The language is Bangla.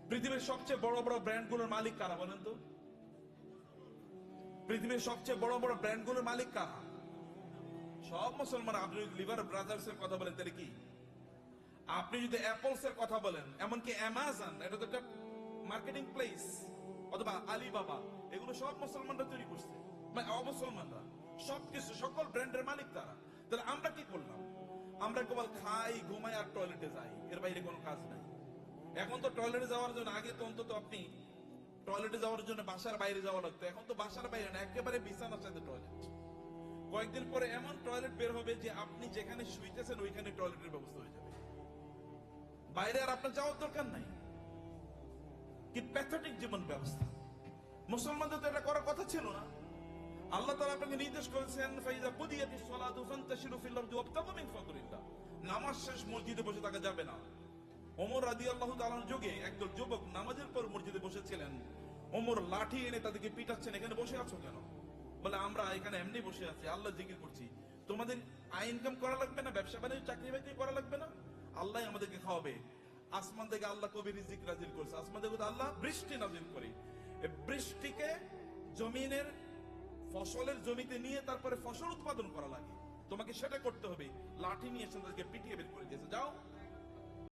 পৃথিবীর সবচেয়ে বড় বড় ব্র্যান্ডগুলোর মালিক কারা বলেন তো? পৃথিবীর সবচেয়ে বড় বড় ব্র্যান্ডগুলোর মালিক কারা? সব মুসলমান। আপনি যদি লিভার ব্রাদার্স এর কথা বলেন তাহলে কি? আপনি যদি অ্যাপলস এর কথা বলেন, এমনকি অ্যামাজন, এটা তো একটা মার্কেটিং প্লেস, অথবা আলিবাবা, এগুলো সব মুসলমানরা তৈরি করছে, মানে অমুসলমানরা। সবকিছু, সকল ব্র্যান্ডের মালিক তারা। তাহলে আমরা কি করলাম? আমরা কেবল খাই, ঘুমাই আর টয়লেটে যাই, এর বাইরে কোনো কাজ নাই। এখন তো টয়লেটে যাওয়ার জন্য, আগে তো অন্তত আপনি টয়লেটে যাওয়ার জন্য বাসার বাইরে যাওয়া লাগতো, এখন তো বাসার বাইরে না, একেবারে বিছানার সাথে টয়লেট। কয়েকদিন পরে এমন টয়লেট বের হবে যে আপনি যেখানে শুইতেছেন ওইখানে টয়লেটের ব্যবস্থা হয়ে যাবে, বাইরে আর আপনার যাওয়ার দরকার নাই। কি প্যাথেটিক জীবন ব্যবস্থা! মুসলমানদের তো এটা করার কথা ছিল না। আল্লাহ তাআলা আপনাকে নির্দেশ করেছেন, ফাইজা কুদিয়াতিস সালাতু ফান্তাশিরু ফিল আরদি ওয়াবতাগু মিন ফাদলিল্লাহ। নামাজ শেষ মসজিদে বসে থাকা যাবে না। ওমর রাদিয়াল্লাহু তাআলার যুগে একদল যুবক নামাজের পর মসজিদে বসেছিলেন। ওমর লাঠি এনে তাদেরকে পিটাচ্ছেন, এখানে বসে আছো কেন? বলে, আমরা এখানে এমনি বসে আছি, আল্লাহ জিকির করছি। তোমাদের আয় ইনকাম করা লাগবে না? ব্যবসা বাণিজ্য, চাকরি বাকরি করা লাগবে না? আল্লাহ আমাদেরকে খাওয়াবে। আসমান থেকে আল্লাহ কবি রিজিক নাজিল করছে, আসমান থেকে আল্লাহ বৃষ্টি নাজিল করে। এই বৃষ্টিকে জমিনের ফসলের জমিতে নিয়ে তারপরে ফসল উৎপাদন করা লাগে, তোমাকে সেটা করতে হবে। লাঠি নিয়ে এসে তাদেরকে পিটিয়ে বের করে দিয়েছে, যাও